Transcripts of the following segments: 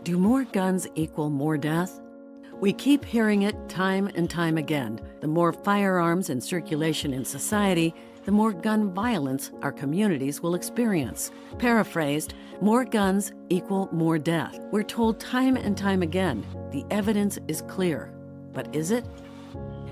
Do more guns equal more death? We keep hearing it time and time again. The more firearms in circulation in society, the more gun violence our communities will experience. Paraphrased, more guns equal more death. We're told time and time again, the evidence is clear. But is it?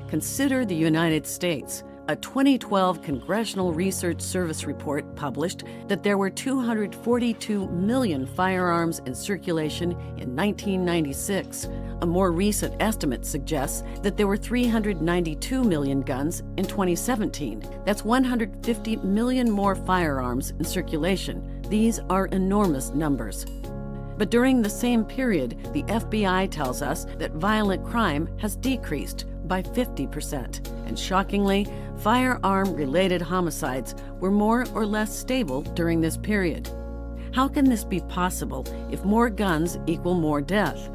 Consider the United States. A 2012 Congressional Research Service report published that there were 242 million firearms in circulation in 1996. A more recent estimate suggests that there were 392 million guns in 2017. That's 150 million more firearms in circulation. These are enormous numbers. But during the same period, the FBI tells us that violent crime has decreased by 50%. And shockingly, firearm-related homicides were more or less stable during this period. How can this be possible if more guns equal more death?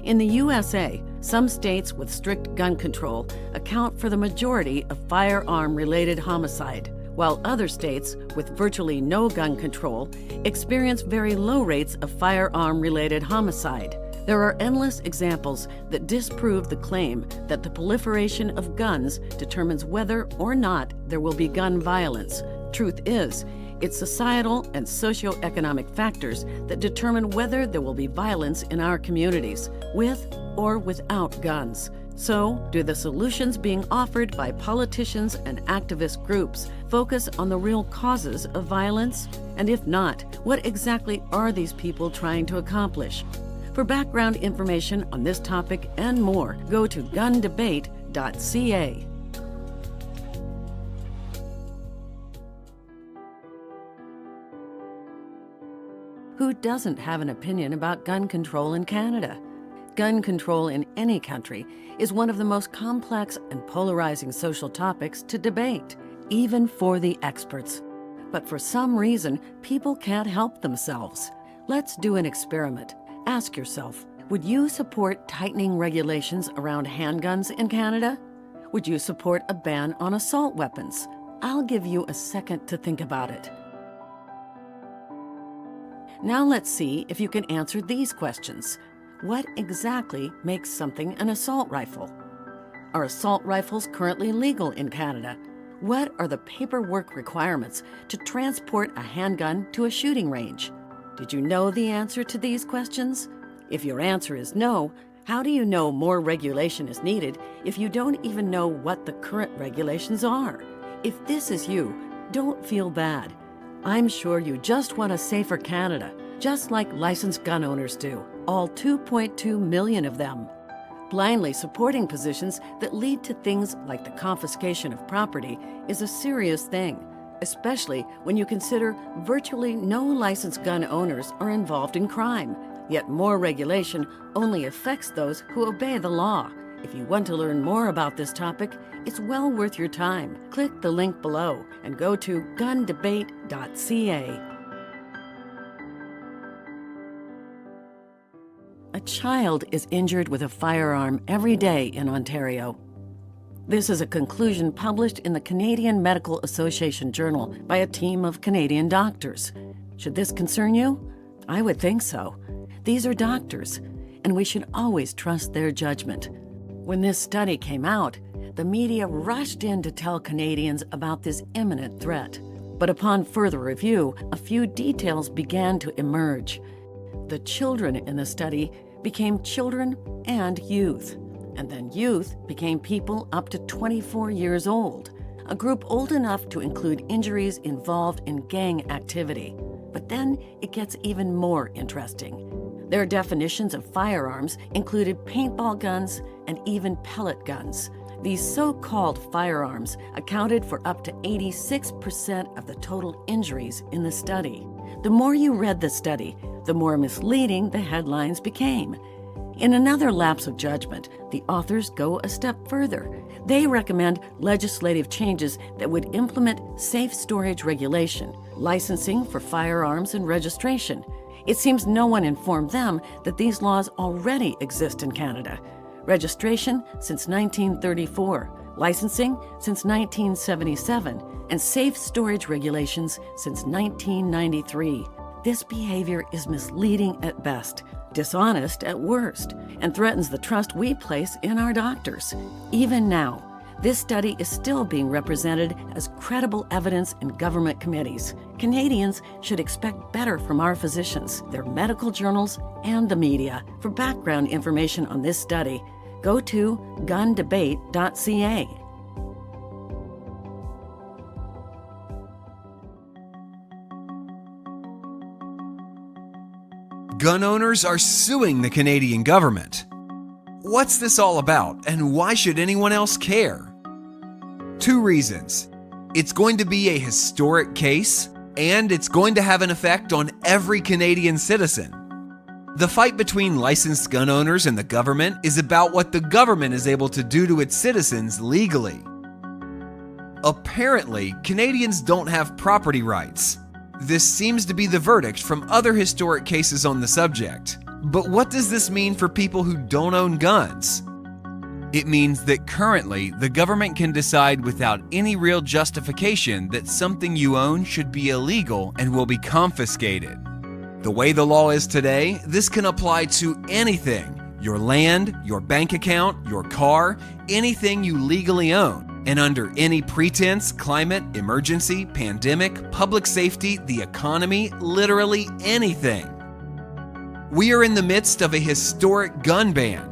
In the USA, some states with strict gun control account for the majority of firearm-related homicide, while other states with virtually no gun control experience very low rates of firearm-related homicide. There are endless examples that disprove the claim that the proliferation of guns determines whether or not there will be gun violence. Truth is, it's societal and socioeconomic factors that determine whether there will be violence in our communities, with or without guns. So, do the solutions being offered by politicians and activist groups focus on the real causes of violence? And if not, what exactly are these people trying to accomplish? For background information on this topic and more, go to gundebate.ca. Who doesn't have an opinion about gun control in Canada? Gun control in any country is one of the most complex and polarizing social topics to debate, even for the experts. But for some reason, people can't help themselves. Let's do an experiment. Ask yourself, would you support tightening regulations around handguns in Canada? Would you support a ban on assault weapons? I'll give you a second to think about it. Now let's see if you can answer these questions. What exactly makes something an assault rifle? Are assault rifles currently legal in Canada? What are the paperwork requirements to transport a handgun to a shooting range? Did you know the answer to these questions? If your answer is no, how do you know more regulation is needed if you don't even know what the current regulations are? If this is you, don't feel bad. I'm sure you just want a safer Canada, just like licensed gun owners do, all 2.2 million of them. Blindly supporting positions that lead to things like the confiscation of property is a serious thing, especially when you consider virtually no licensed gun owners are involved in crime. Yet more regulation only affects those who obey the law. If you want to learn more about this topic, it's well worth your time. Click the link below and go to gundebate.ca. A child is injured with a firearm every day in Ontario. This is a conclusion published in the Canadian Medical Association Journal by a team of Canadian doctors. Should this concern you? I would think so. These are doctors, and we should always trust their judgment. When this study came out, the media rushed in to tell Canadians about this imminent threat. But upon further review, a few details began to emerge. The children in the study became children and youth. And then youth became people up to 24 years old, a group old enough to include injuries involved in gang activity. But then it gets even more interesting. Their definitions of firearms included paintball guns and even pellet guns. These so-called firearms accounted for up to 86% of the total injuries in the study. The more you read the study, the more misleading the headlines became. In another lapse of judgment, the authors go a step further. They recommend legislative changes that would implement safe storage regulation, licensing for firearms, and registration. It seems no one informed them that these laws already exist in Canada. Registration since 1934, licensing since 1977, and safe storage regulations since 1993. This behavior is misleading at best. dishonest at worst, and threatens the trust we place in our doctors. Even now, this study is still being represented as credible evidence in government committees. Canadians should expect better from our physicians, their medical journals, and the media. For background information on this study, go to gundebate.ca. Gun owners are suing the Canadian government. What's this all about, and why should anyone else care? 2 reasons. It's going to be a historic case, and it's going to have an effect on every Canadian citizen. The fight between licensed gun owners and the government is about what the government is able to do to its citizens legally. Apparently, Canadians don't have property rights. This seems to be the verdict from other historic cases on the subject. But what does this mean for people who don't own guns? It means that currently, the government can decide without any real justification that something you own should be illegal and will be confiscated. The way the law is today, this can apply to anything: your land, your bank account, your car, anything you legally own. And under any pretense, climate, emergency, pandemic, public safety, the economy, literally anything. We are in the midst of a historic gun ban.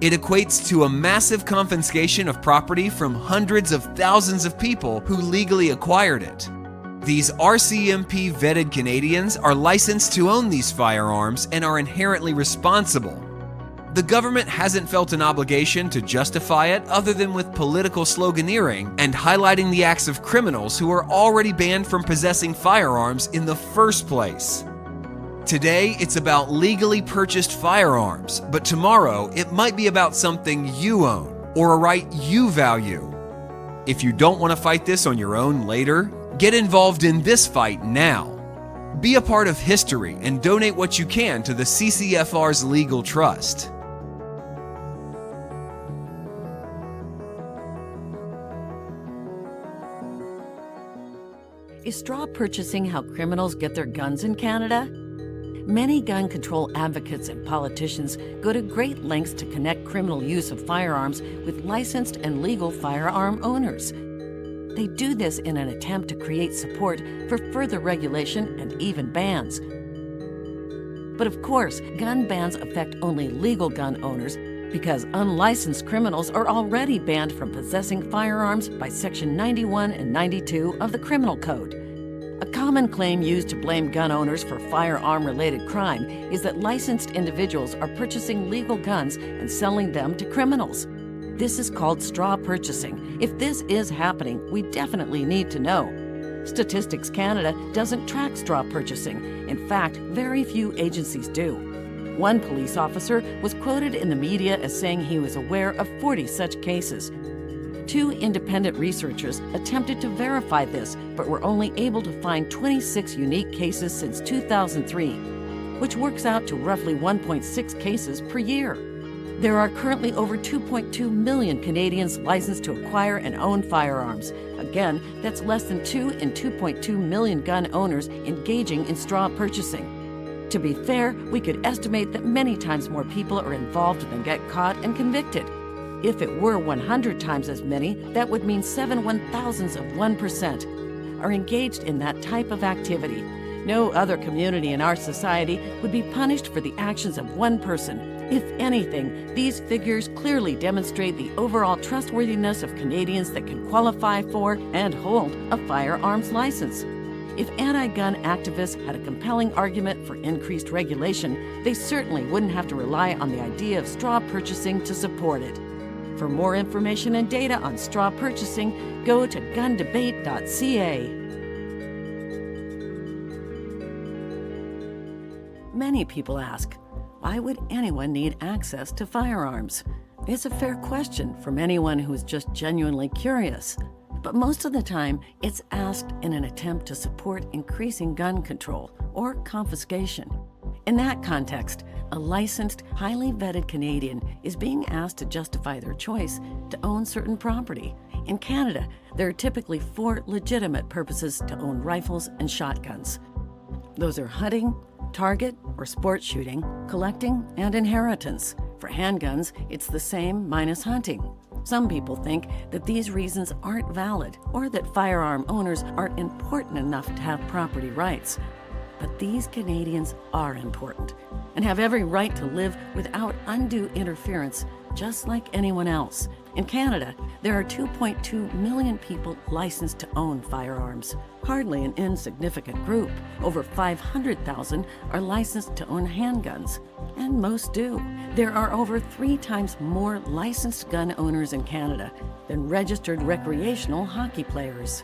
It equates to a massive confiscation of property from hundreds of thousands of people who legally acquired it. These RCMP vetted Canadians are licensed to own these firearms and are inherently responsible. The government hasn't felt an obligation to justify it other than with political sloganeering and highlighting the acts of criminals who are already banned from possessing firearms in the first place. Today, it's about legally purchased firearms, but tomorrow it might be about something you own or a right you value. If you don't want to fight this on your own later, get involved in this fight now. Be a part of history and donate what you can to the CCFR's Legal Trust. Is straw purchasing how criminals get their guns in Canada? Many gun control advocates and politicians go to great lengths to connect criminal use of firearms with licensed and legal firearm owners. They do this in an attempt to create support for further regulation and even bans. But of course, gun bans affect only legal gun owners because unlicensed criminals are already banned from possessing firearms by Section 91 and 92 of the Criminal Code. A common claim used to blame gun owners for firearm-related crime is that licensed individuals are purchasing legal guns and selling them to criminals. This is called straw purchasing. If this is happening, we definitely need to know. Statistics Canada doesn't track straw purchasing. In fact, very few agencies do. One police officer was quoted in the media as saying he was aware of 40 such cases. 2 independent researchers attempted to verify this, but were only able to find 26 unique cases since 2003, which works out to roughly 1.6 cases per year. There are currently over 2.2 million Canadians licensed to acquire and own firearms. Again, that's less than 2 in 2.2 million gun owners engaging in straw purchasing. To be fair, we could estimate that many times more people are involved than get caught and convicted. If it were 100 times as many, that would mean 7 1,000ths of 1% are engaged in that type of activity. No other community in our society would be punished for the actions of one person. If anything, these figures clearly demonstrate the overall trustworthiness of Canadians that can qualify for and hold a firearms license. If anti-gun activists had a compelling argument for increased regulation, they certainly wouldn't have to rely on the idea of straw purchasing to support it. For more information and data on straw purchasing, go to gundebate.ca. Many people ask, why would anyone need access to firearms? It's a fair question from anyone who is just genuinely curious. But most of the time, it's asked in an attempt to support increasing gun control or confiscation. In that context, a licensed, highly vetted Canadian is being asked to justify their choice to own certain property. In Canada, there are typically 4 legitimate purposes to own rifles and shotguns. Those are hunting, target or sport shooting, collecting, and inheritance. For handguns, it's the same minus hunting. Some people think that these reasons aren't valid or that firearm owners aren't important enough to have property rights. But these Canadians are important and have every right to live without undue interference, just like anyone else. In Canada, there are 2.2 million people licensed to own firearms. Hardly an insignificant group. Over 500,000 are licensed to own handguns, and most do. There are over 3 times more licensed gun owners in Canada than registered recreational hockey players.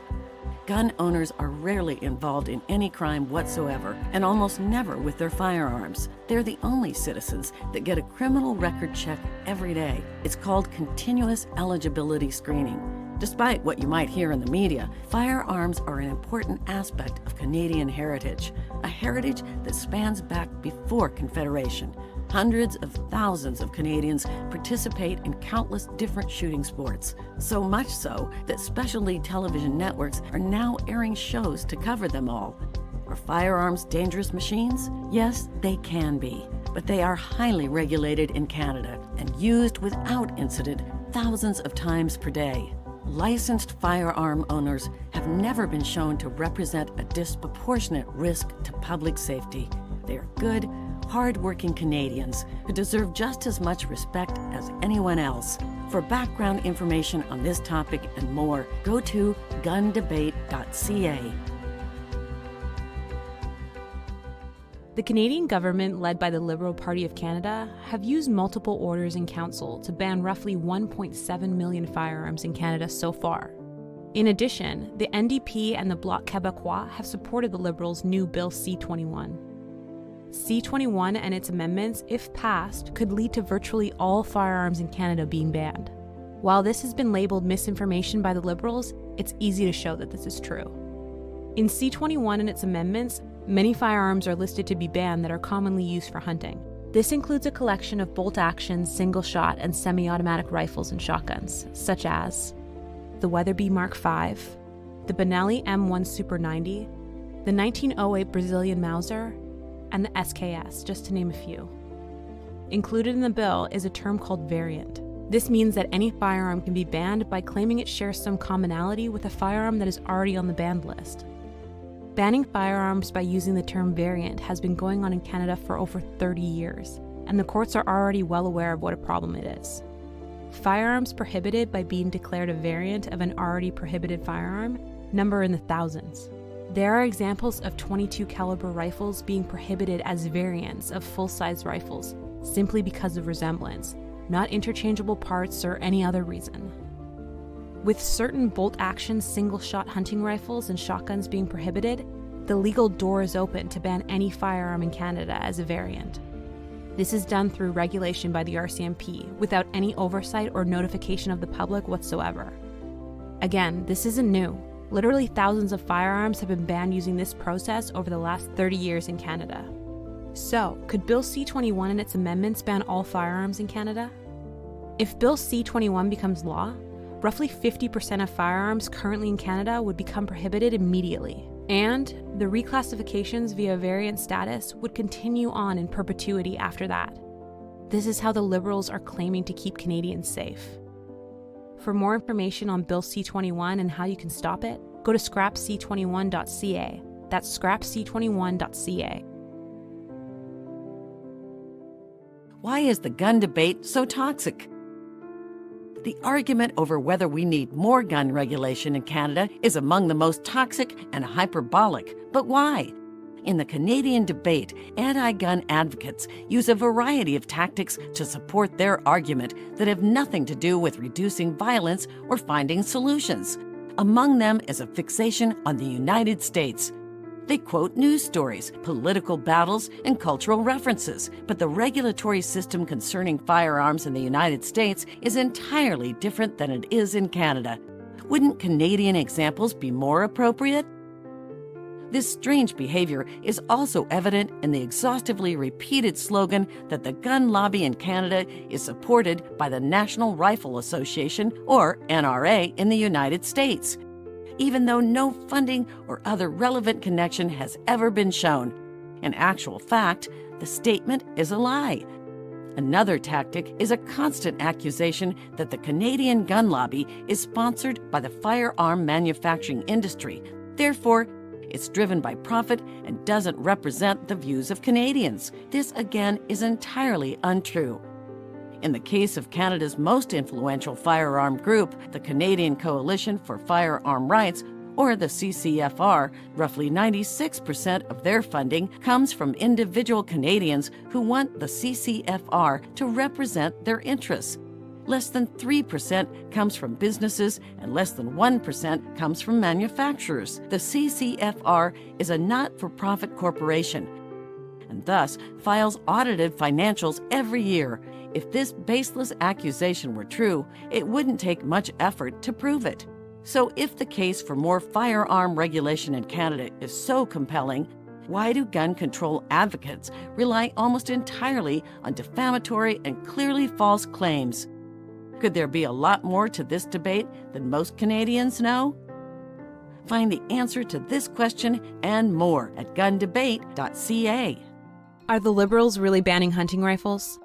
Gun owners are rarely involved in any crime whatsoever, and almost never with their firearms. They're the only citizens that get a criminal record check every day. It's called continuous eligibility screening. Despite what you might hear in the media, firearms are an important aspect of Canadian heritage, a heritage that spans back before Confederation. Hundreds of thousands of Canadians participate in countless different shooting sports, so much so that specialty television networks are now airing shows to cover them all. Are firearms dangerous machines? Yes, they can be, but they are highly regulated in Canada and used without incident thousands of times per day. Licensed firearm owners have never been shown to represent a disproportionate risk to public safety. They are good, hard-working Canadians who deserve just as much respect as anyone else. For background information on this topic and more, go to gundebate.ca. The Canadian government, led by the Liberal Party of Canada, have used multiple orders in council to ban roughly 1.7 million firearms in Canada so far. In addition, the NDP and the Bloc Québécois have supported the Liberals' new Bill C-21. C-21 and its amendments, if passed, could lead to virtually all firearms in Canada being banned. While this has been labeled misinformation by the Liberals, it's easy to show that this is true. In C-21 and its amendments, many firearms are listed to be banned that are commonly used for hunting. This includes a collection of bolt-action, single-shot, and semi-automatic rifles and shotguns, such as the Weatherby Mark V, the Benelli M1 Super 90, the 1908 Brazilian Mauser, and the SKS, just to name a few. Included in the bill is a term called variant. This means that any firearm can be banned by claiming it shares some commonality with a firearm that is already on the banned list. Banning firearms by using the term variant has been going on in Canada for over 30 years, and the courts are already well aware of what a problem it is. Firearms prohibited by being declared a variant of an already prohibited firearm number in the thousands. There are examples of .22 caliber rifles being prohibited as variants of full-size rifles simply because of resemblance, not interchangeable parts or any other reason. With certain bolt-action single-shot hunting rifles and shotguns being prohibited, the legal door is open to ban any firearm in Canada as a variant. This is done through regulation by the RCMP without any oversight or notification of the public whatsoever. Again, this isn't new. Literally thousands of firearms have been banned using this process over the last 30 years in Canada. So, could Bill C-21 and its amendments ban all firearms in Canada? If Bill C-21 becomes law, roughly 50% of firearms currently in Canada would become prohibited immediately. And the reclassifications via variant status would continue on in perpetuity after that. This is how the Liberals are claiming to keep Canadians safe. For more information on Bill C-21 and how you can stop it, go to scrapc21.ca. That's scrapc21.ca. Why is the gun debate so toxic? The argument over whether we need more gun regulation in Canada is among the most toxic and hyperbolic. But why? In the Canadian debate, anti-gun advocates use a variety of tactics to support their argument that have nothing to do with reducing violence or finding solutions. Among them is a fixation on the United States. They quote news stories, political battles, and cultural references, but the regulatory system concerning firearms in the United States is entirely different than it is in Canada. Wouldn't Canadian examples be more appropriate? This strange behavior is also evident in the exhaustively repeated slogan that the gun lobby in Canada is supported by the National Rifle Association, or NRA, in the United States, even though no funding or other relevant connection has ever been shown. In actual fact, the statement is a lie. Another tactic is a constant accusation that the Canadian gun lobby is sponsored by the firearm manufacturing industry. Therefore, it's driven by profit and doesn't represent the views of Canadians. This, again, is entirely untrue. In the case of Canada's most influential firearm group, the Canadian Coalition for Firearm Rights, or the CCFR, roughly 96% of their funding comes from individual Canadians who want the CCFR to represent their interests. Less than 3% comes from businesses and less than 1% comes from manufacturers. The CCFR is a not-for-profit corporation and thus files audited financials every year. If this baseless accusation were true, it wouldn't take much effort to prove it. So if the case for more firearm regulation in Canada is so compelling, why do gun control advocates rely almost entirely on defamatory and clearly false claims? Could there be a lot more to this debate than most Canadians know? Find the answer to this question and more at gundebate.ca. Are the Liberals really banning hunting rifles?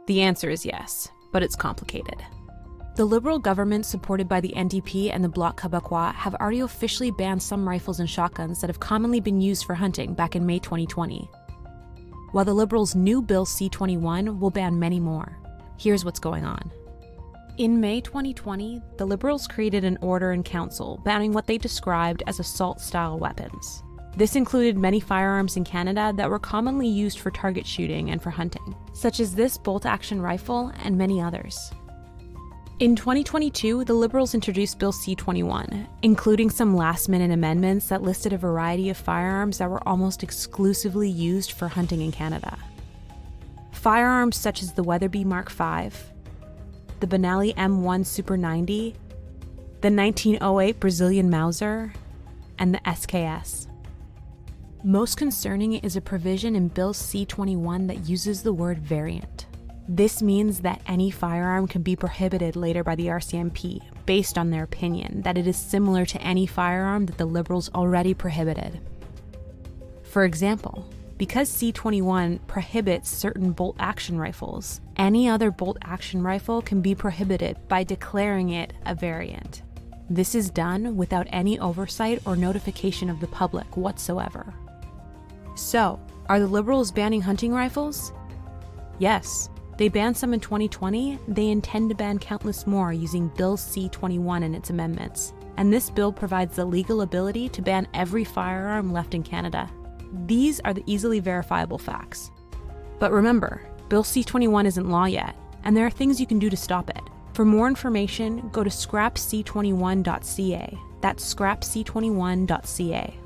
The answer is yes, but it's complicated. The Liberal government, supported by the NDP and the Bloc Québécois, have already officially banned some rifles and shotguns that have commonly been used for hunting back in May 2020, while the Liberals' new Bill C-21 will ban many more. Here's what's going on. In May 2020, the Liberals created an order in council banning what they described as assault-style weapons. This included many firearms in Canada that were commonly used for target shooting and for hunting, such as this bolt-action rifle and many others. In 2022, the Liberals introduced Bill C-21, including some last-minute amendments that listed a variety of firearms that were almost exclusively used for hunting in Canada. Firearms such as the Weatherby Mark V, the Benelli M1 Super 90, the 1908 Brazilian Mauser, and the SKS. Most concerning is a provision in Bill C-21 that uses the word variant. This means that any firearm can be prohibited later by the RCMP based on their opinion that it is similar to any firearm that the Liberals already prohibited. For example, because C-21 prohibits certain bolt-action rifles, any other bolt-action rifle can be prohibited by declaring it a variant. This is done without any oversight or notification of the public whatsoever. So, are the Liberals banning hunting rifles? Yes. They banned some in 2020, they intend to ban countless more using Bill C-21 and its amendments. And this bill provides the legal ability to ban every firearm left in Canada. These are the easily verifiable facts. But remember, Bill C-21 isn't law yet, and there are things you can do to stop it. For more information, go to scrapc21.ca. That's scrapc21.ca.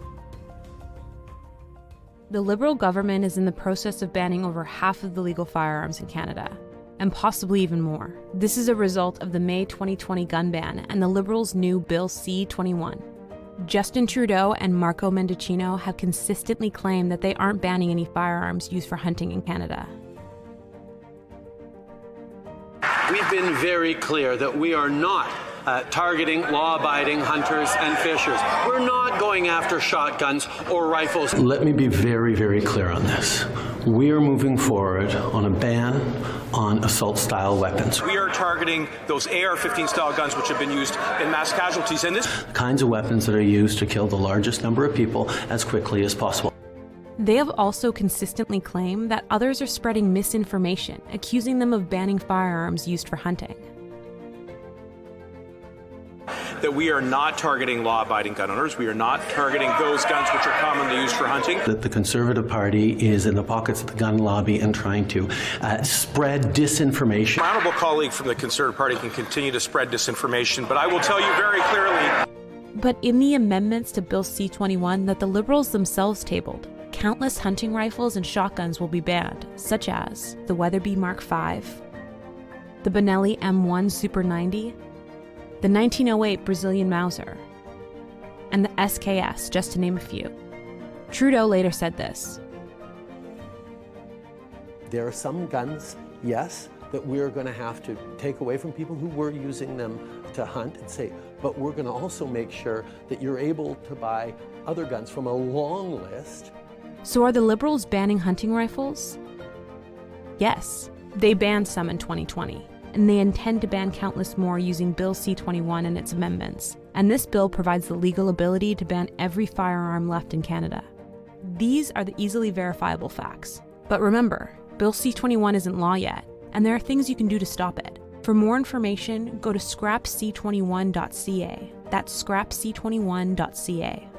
The Liberal government is in the process of banning over half of the legal firearms in Canada, and possibly even more. This is a result of the May 2020 gun ban and the Liberals' new Bill C-21. Justin Trudeau and Marco Mendicino have consistently claimed that they aren't banning any firearms used for hunting in Canada. We've been very clear that we are not targeting law-abiding hunters and fishers. We're not going after shotguns or rifles. Let me be very, very clear on this. We are moving forward on a ban on assault-style weapons. We are targeting those AR-15 style guns which have been used in mass casualties. And this kinds of weapons that are used to kill the largest number of people as quickly as possible. They have also consistently claimed that others are spreading misinformation, accusing them of banning firearms used for hunting. that we are not targeting law-abiding gun owners. We are not targeting those guns which are commonly used for hunting. That the Conservative Party is in the pockets of the gun lobby and trying to spread disinformation. My honourable colleague from the Conservative Party can continue to spread disinformation, but I will tell you very clearly. But in the amendments to Bill C-21 that the Liberals themselves tabled, countless hunting rifles and shotguns will be banned, such as the Weatherby Mark V, the Benelli M1 Super 90, the 1908 Brazilian Mauser, and the SKS, just to name a few. Trudeau later said this. There are some guns, yes, that we're going to have to take away from people who were using them to hunt and say, but we're going to also make sure that you're able to buy other guns from a long list. So are the Liberals banning hunting rifles? Yes, they banned some in 2020, and they intend to ban countless more using Bill C-21 and its amendments. And this bill provides the legal ability to ban every firearm left in Canada. These are the easily verifiable facts. But remember, Bill C-21 isn't law yet, and there are things you can do to stop it. For more information, go to scrapc21.ca. That's scrapc21.ca.